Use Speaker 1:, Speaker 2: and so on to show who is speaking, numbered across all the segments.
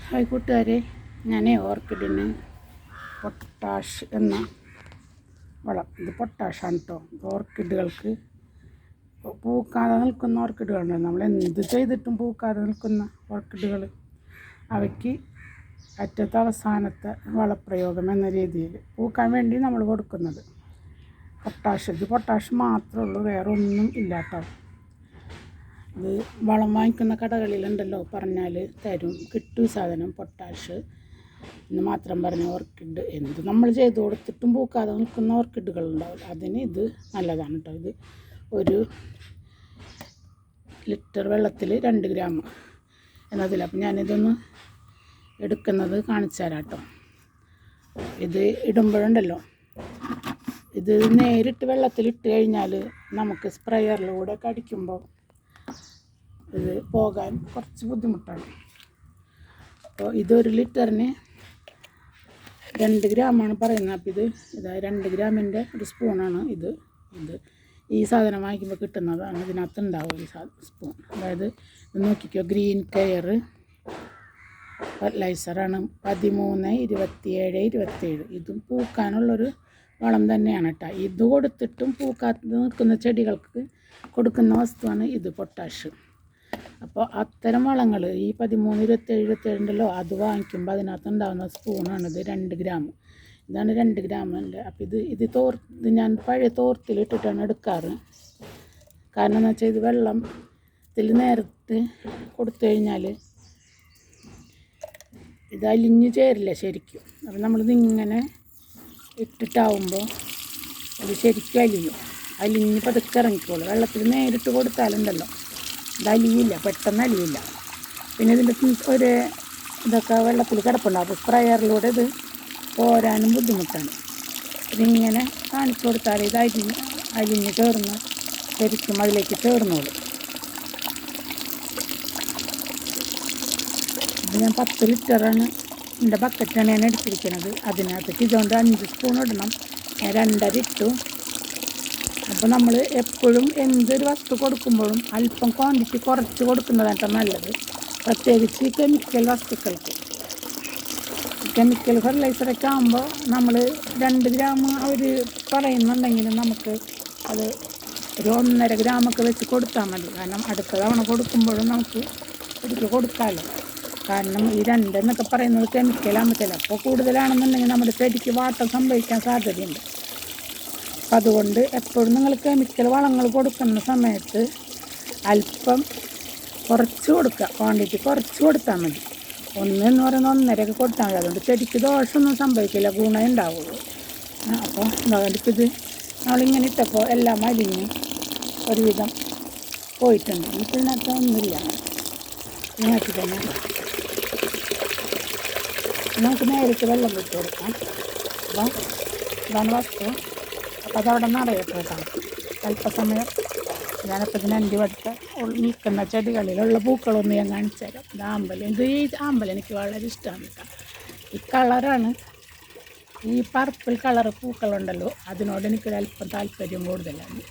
Speaker 1: Hi കൂട്ടുകാരെ, ഞാൻ ഓർക്കിഡിന് potash എന്ന വളം, ഇത് പൊട്ടാഷാണ് കേട്ടോ. ഓർക്കിഡുകൾക്ക് പൂക്കാതെ നിൽക്കുന്ന ഓർക്കിഡുകളുണ്ട്, നമ്മൾ എന്ത് ചെയ്തിട്ടും പൂക്കാതെ നിൽക്കുന്ന ഓർക്കിഡുകൾ, അവയ്ക്ക് അറ്റത്തെ അവസാനത്തെ വളപ്രയോഗം എന്ന രീതിയിൽ പൂക്കാൻ വേണ്ടി നമ്മൾ കൊടുക്കുന്നത് പൊട്ടാഷ്. ഇത് പൊട്ടാഷ് മാത്രമേ ഉള്ളൂ, വേറെ ഒന്നും ഇല്ല കേട്ടോ. ഇത് വളം വാങ്ങിക്കുന്ന കടകളിലുണ്ടല്ലോ, പറഞ്ഞാൽ തരും, കിട്ടും സാധനം പൊട്ടാഷ് എന്ന് മാത്രം പറഞ്ഞ ഓർക്കിഡ്. എന്ത് നമ്മൾ ചെയ്ത് കൊടുത്തിട്ടും പൂക്കാതെ നിൽക്കുന്ന ഓർക്കിഡുകളുണ്ടാവില്ല, അതിന് ഇത് നല്ലതാണ് കേട്ടോ. ഇത് ഒരു ലിറ്റർ വെള്ളത്തിൽ 2 ഗ്രാം എന്നതിൽ. അപ്പം ഞാനിതൊന്ന് എടുക്കുന്നത് കാണിച്ചു തരാം കേട്ടോ. ഇത് ഇടുമ്പോഴുണ്ടല്ലോ, ഇത് നേരിട്ട് വെള്ളത്തിലിട്ട് കഴിഞ്ഞാൽ നമുക്ക് സ്പ്രേയറിലൂടെ അടിക്കുമ്പോൾ ഇത് പോകാൻ കുറച്ച് ബുദ്ധിമുട്ടാണ്. അപ്പോൾ ഇതൊരു ലിറ്ററിന് 2 ഗ്രാമാണ് പറയുന്നത്. അപ്പോൾ ഇതാ 2 ഗ്രാമിൻ്റെ ഒരു സ്പൂണാണ് ഇത്. ഈ സാധനം വാങ്ങിക്കുമ്പോൾ കിട്ടുന്നതാണ്. ഇതിനകത്ത് ഉണ്ടാവും ഈ സ്പൂൺ. അതായത് ഇത് നോക്കിക്കോ, ഗ്രീൻ കെയർ ഫെർട്ടിലൈസറാണ്. 13, 27, 27. ഇതും പൂക്കാനുള്ളൊരു വളം തന്നെയാണ് കേട്ടോ. ഇത് കൊടുത്തിട്ടും പൂക്കാത്ത നിൽക്കുന്ന ചെടികൾക്ക് കൊടുക്കുന്ന വസ്തുവാണ് ഇത് പൊട്ടാഷ്. അപ്പോൾ അത്തരം വളങ്ങൾ ഈ 13, 27, 27 ഉണ്ടല്ലോ, അത് വാങ്ങിക്കുമ്പോൾ അതിനകത്ത് ഉണ്ടാകുന്ന സ്പൂണാണിത്. 2 ഗ്രാം. ഇതാണ് 2 ഗ്രാമിൻ്റെ. അപ്പോൾ ഇത് ഞാൻ പഴയ തോർത്തിലിട്ടിട്ടാണ് എടുക്കാറ്. കാരണം എന്ന് വെച്ചാൽ ഇത് വെള്ളത്തിൽ നേരത്ത് കൊടുത്തു കഴിഞ്ഞാൽ ഇത് അലിഞ്ഞ് ചേരില്ല ശരിക്കും. അപ്പം നമ്മളിതിങ്ങനെ ഇട്ടിട്ടാവുമ്പോൾ അത് ശരിക്കും അലിഞ്ഞ് പതുക്കെ ഇറങ്ങിക്കോളും. വെള്ളത്തിൽ നേരിട്ട് കൊടുത്താലുണ്ടല്ലോ ഇത് അലിയില്ല, പെട്ടെന്ന് അലിയില്ല. പിന്നെ ഇതിൻ്റെ ഒരു ഇതൊക്കെ വെള്ളത്തിൽ കിടപ്പുണ്ടാവും. അപ്പോൾ സ്പ്രേയറിലൂടെ ഇത് പോരാനും ബുദ്ധിമുട്ടാണ്. ഇതിങ്ങനെ കാണിച്ചു കൊടുത്താൽ ഇത് അലിഞ്ഞ് ചേർന്ന് ശരിക്കും അതിലേക്ക് ചേർന്നോളും. ഇത് ഞാൻ 10 ലിറ്ററാണ് എൻ്റെ ബക്കറ്റാണ് ഞാൻ എടുത്തിരിക്കുന്നത്. അതിനകത്തേക്ക് ഇതുകൊണ്ട് 5 സ്പൂൺ ഇടണം. ഞാൻ 2.5 ഇട്ടു. അപ്പോൾ നമ്മൾ എപ്പോഴും എന്തൊരു വസ്തു കൊടുക്കുമ്പോഴും അല്പം ക്വാണ്ടിറ്റി കുറച്ച് കൊടുക്കുന്നതാണ് നല്ലത്. പ്രത്യേകിച്ച് കെമിക്കൽ വസ്തുക്കൾക്ക്. കെമിക്കൽ ഫെർട്ടിലൈസറൊക്കെ ആകുമ്പോൾ നമ്മൾ 2 ഗ്രാം അവർ പറയുന്നുണ്ടെങ്കിലും നമുക്ക് അത് ഒരു 1.5 ഗ്രാമൊക്കെ വെച്ച് കൊടുത്താൽ മതി. കാരണം അടുത്ത തവണ കൊടുക്കുമ്പോഴും നമുക്ക് ഒരിക്കൽ കൊടുക്കാമല്ലോ. കാരണം ഈ 2 എന്നൊക്കെ പറയുന്നത് കെമിക്കലാകുമ്പോൾ ചിലപ്പോൾ കൂടുതലാണെന്നുണ്ടെങ്കിൽ നമ്മുടെ ചെടിക്ക് വാട്ടം സംഭവിക്കാൻ സാധ്യതയുണ്ട്. അപ്പം അതുകൊണ്ട് എപ്പോഴും നിങ്ങൾ കെമിക്കൽ വളങ്ങൾ കൊടുക്കുന്ന സമയത്ത് അല്പം കുറച്ച് കൊടുക്കുക, ക്വാണ്ടിറ്റി കുറച്ച് കൊടുത്താൽ മതി. 1 എന്ന് പറയുന്നത് 1.5 കൊടുത്താൽ മതി. അതുകൊണ്ട് ചെടിക്ക് ദോഷമൊന്നും സംഭവിക്കില്ല, ഗുണം ഉണ്ടാവുള്ളൂ. അപ്പോൾ അതുകൊണ്ട് ഇത് നമ്മളിങ്ങനെ ഇട്ടപ്പോൾ എല്ലാം അലിഞ്ഞ് ഒരുവിധം പോയിട്ടുണ്ട്. ഇപ്പോൾ ഇതിനകത്ത് ഒന്നുമില്ല. ഇതിനകത്ത് തന്നെ നമുക്ക് നേരിട്ട് വെള്ളം വിട്ട് കൊടുക്കാം. അപ്പോൾ ഇതാണ് വസ്തു. അപ്പോൾ അതവിടെ നിറയട്ടെ കേട്ടോ. അല്പസമയം ഞാനപ്പോൾ ഇതിന് 5 വട്ട നിൽക്കുന്ന ചെടികളിലുള്ള പൂക്കളൊന്ന് ഞാൻ കാണിച്ചു തരാം. ഇത് ആമ്പൽ. ഈ ആമ്പൽ എനിക്ക് വളരെ ഇഷ്ടമാണ് കേട്ടോ. ഈ കളറാണ്, ഈ പർപ്പിൾ കളർ പൂക്കളുണ്ടല്ലോ, അതിനോട് എനിക്കൊരല്പം താല്പര്യം കൂടുതലാണ്.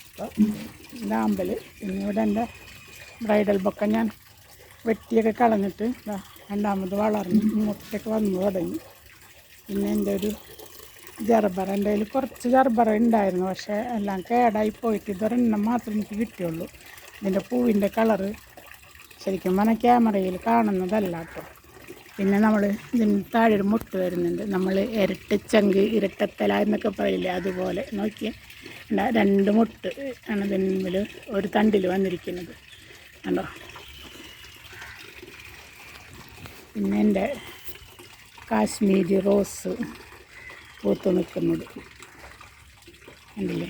Speaker 1: അപ്പോൾ ഇത് ആമ്പൽ. പിന്നെ ഇവിടെ എൻ്റെ ബ്രൈഡൽ ബൊക്കെ ഞാൻ വെട്ടിയൊക്കെ കളഞ്ഞിട്ട് രണ്ടാമത് വളർന്ന് ഇങ്ങോട്ടേക്ക് വന്നു തുടങ്ങി. പിന്നെ എൻ്റെ ഒരു ജർബറ, എൻ്റെ കയ്യിൽ കുറച്ച് ജർബറ ഉണ്ടായിരുന്നു, പക്ഷേ എല്ലാം കേടായി പോയിട്ട് ഇതൊരെണ്ണം മാത്രമേ എനിക്ക് കിട്ടിയുള്ളൂ. ഇതിൻ്റെ പൂവിൻ്റെ കളറ് ശരിക്കും പറഞ്ഞാൽ ക്യാമറയിൽ കാണുന്നതല്ല കേട്ടോ. പിന്നെ നമ്മൾ ഇതിന് താഴെ ഒരു മുട്ട് വരുന്നുണ്ട്. നമ്മൾ ഇരട്ടച്ചങ്ക്, ഇരട്ടത്തല എന്നൊക്കെ പറയില്ലേ, അതുപോലെ നോക്കിയാൽ 2 മുട്ട് ആണ് ഇതിന്മേൽ ഒരു തണ്ടിൽ വന്നിരിക്കുന്നത് കണ്ടോ. പിന്നെ എൻ്റെ കാശ്മീരി റോസ് പൂത്ത് നിൽക്കുന്നത് കണ്ടില്ലേ.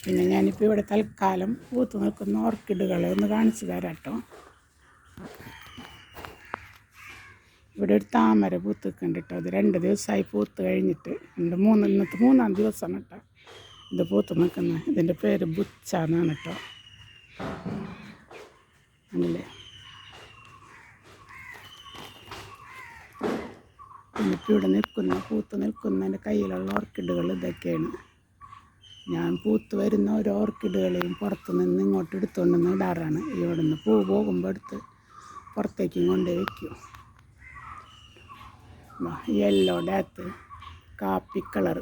Speaker 1: പിന്നെ ഞാനിപ്പോൾ ഇവിടെ തൽക്കാലം പൂത്ത് നിൽക്കുന്ന ഓർക്കിഡുകളെ ഒന്ന് കാണിച്ചു തരാം കേട്ടോ. ഇവിടെ ഒരു താമര പൂത്ത് നിൽക്കുന്നുണ്ട് കേട്ടോ. അത് 2 ദിവസമായി പൂത്ത് കഴിഞ്ഞിട്ട്. ഇന്നത്തെ 3-ാം ദിവസമാണ് കേട്ടോ ഇത് പൂത്ത് നിൽക്കുന്നത്. ഇതിൻ്റെ പേര് ബുച്ച എന്നാണ് കേട്ടോ. ആണല്ലേ. എന്നിട്ട് ഇവിടെ പൂത്ത് നിൽക്കുന്ന എൻ്റെ കയ്യിലുള്ള ഓർക്കിഡുകൾ ഇതൊക്കെയാണ്. ഞാൻ പൂത്ത് വരുന്ന ഓരോ ഓർക്കിഡുകളെയും പുറത്തു നിന്ന് ഇങ്ങോട്ട് എടുത്തുകൊണ്ടുവന്ന് ഇടാറാണ്. ഇവിടെ നിന്ന് പൂ പോകുമ്പോൾ എടുത്ത് പുറത്തേക്കും കൊണ്ട് വയ്ക്കും. യെല്ലോയുടെ അകത്ത് കാപ്പി കളർ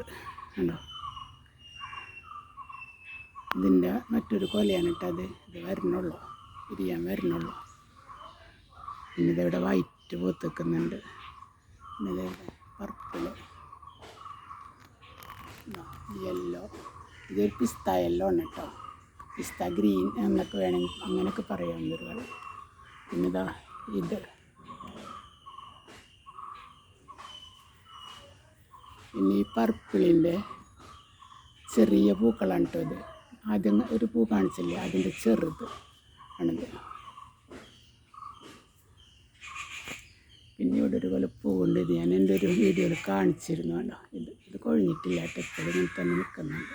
Speaker 1: ഉണ്ടോ, ഇതിൻ്റെ മറ്റൊരു കൊലയാണ് ഇട്ടത്. ഇത് വരണുള്ളൂ, വിരിയാൻ വരണുള്ളൂ. പിന്നെ ഇതിവിടെ വൈറ്റ് പൂത്ത് നിൽക്കുന്നുണ്ട്. പിന്നെ ഇതിവിടെ പർപ്പിള്, യെല്ലോ. ഇതൊരു പിസ്ത യെല്ലോ ആണ് കേട്ടോ, പിസ്ത ഗ്രീൻ എന്നൊക്കെ വേണമെങ്കിൽ അങ്ങനെയൊക്കെ പറയാവുന്നൊരു കളർ. പിന്നെ ഇതാ ഇത്, പിന്നെ ഈ പർപ്പിളിൻ്റെ ചെറിയ പൂക്കളാണ് കേട്ടോ ഇത്. ആദ്യം ഒരു പൂ കാണിച്ചില്ലേ, അതിൻ്റെ ചെറുത് ആണിത്. പിന്നെ ഇവിടെ ഒരു കൊല പൂവുണ്ട്. ഇത് ഞാൻ എൻ്റെ ഒരു വീഡിയോയിൽ കാണിച്ചിരുന്നു. കേട്ടോ, ഇത് കൊഴിഞ്ഞിട്ടില്ല കേട്ടോ, ഇപ്പോഴും ഇങ്ങനെ തന്നെ നിൽക്കുന്നുണ്ട്.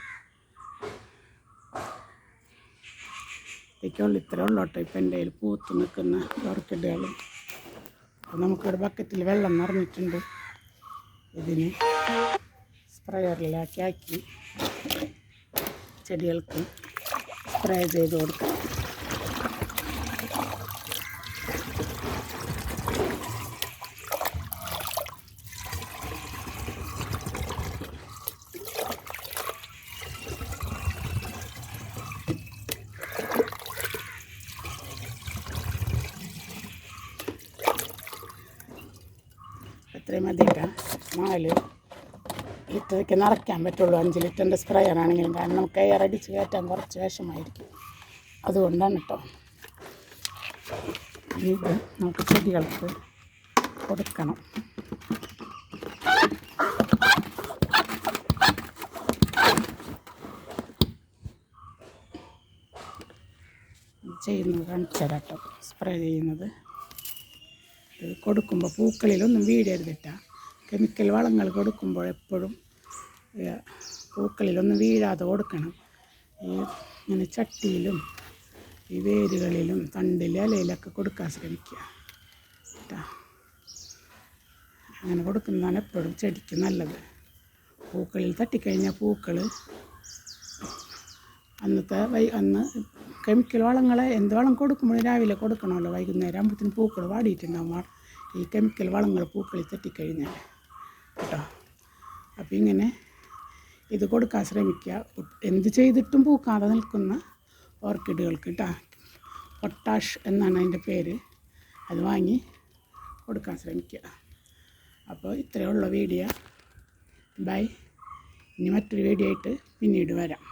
Speaker 1: ഇതൊക്കെയുള്ളൂ, ഇത്രേ ഉള്ളൂ കേട്ടോ ഇപ്പം എൻ്റെ കയ്യിൽ പൂത്ത് നിൽക്കുന്ന ഓർക്കിഡുകൾ. അപ്പോൾ നമുക്കിവിടെ ബക്കറ്റിൽ വെള്ളം നിറഞ്ഞിട്ടുണ്ട്. ഇതിന് സ്പ്രേയറിലാക്കി ചെടികൾക്ക് സ്പ്രേ ചെയ്ത് കൊടുക്കാം. ഇത്രയും മതിയിട്ടാ, 4 ലിറ്ററൊക്കെ നിറയ്ക്കാൻ പറ്റുള്ളൂ. 5 ലിറ്ററിൻ്റെ സ്പ്രേയറാണെങ്കിലും, കാരണം നമുക്ക് എയർ അടിച്ച് കയറ്റാൻ കുറച്ച് വിഷമായിരിക്കും. അതുകൊണ്ടാണ് കേട്ടോ. ഇത് നമുക്ക് ചെടികൾക്ക് കൊടുക്കണം. ചെയ്യുന്നത് കാണിച്ചു തരാം കേട്ടോ. സ്പ്രേ ചെയ്യുന്നത് ഇത് കൊടുക്കുമ്പോൾ പൂക്കളിലൊന്നും വീഴരുതിട്ടാ. കെമിക്കൽ വളങ്ങൾ കൊടുക്കുമ്പോൾ എപ്പോഴും പൂക്കളിലൊന്നും വീഴാതെ കൊടുക്കണം. ഈ ഇങ്ങനെ ചട്ടിയിലും ഈ വേരുകളിലും തണ്ടിൽ ഇലയിലൊക്കെ കൊടുക്കാൻ ശ്രമിക്കുക കേട്ടോ. അങ്ങനെ കൊടുക്കുന്നതാണ് എപ്പോഴും ചെടിക്ക് നല്ലത്. പൂക്കളിൽ തട്ടിക്കഴിഞ്ഞാൽ പൂക്കൾ അന്ന് കെമിക്കൽ വളങ്ങളെ എന്ത് വളം കൊടുക്കുമ്പോഴും രാവിലെ കൊടുക്കണമല്ലോ. വൈകുന്നേരം ആകുമ്പോഴത്തേന് പൂക്കൾ വാടിയിട്ടുണ്ടാവും ഈ കെമിക്കൽ വളങ്ങൾ പൂക്കളിൽ തട്ടിക്കഴിഞ്ഞാൽ കേട്ടോ. അപ്പം ഇങ്ങനെ ഇത് കൊടുക്കാൻ ശ്രമിക്കുക. എന്ത് ചെയ്തിട്ടും പൂക്കാതെ നിൽക്കുന്ന ഓർക്കിഡുകൾക്ക് കേട്ടോ. പൊട്ടാഷ് എന്നാണ് അതിൻ്റെ പേര്. അത് വാങ്ങി കൊടുക്കാൻ ശ്രമിക്കുക. അപ്പോൾ ഇത്രയുള്ള വീഡിയോ. ബൈ. ഇനി മറ്റൊരു വീഡിയോ ആയിട്ട് പിന്നീട് വരാം.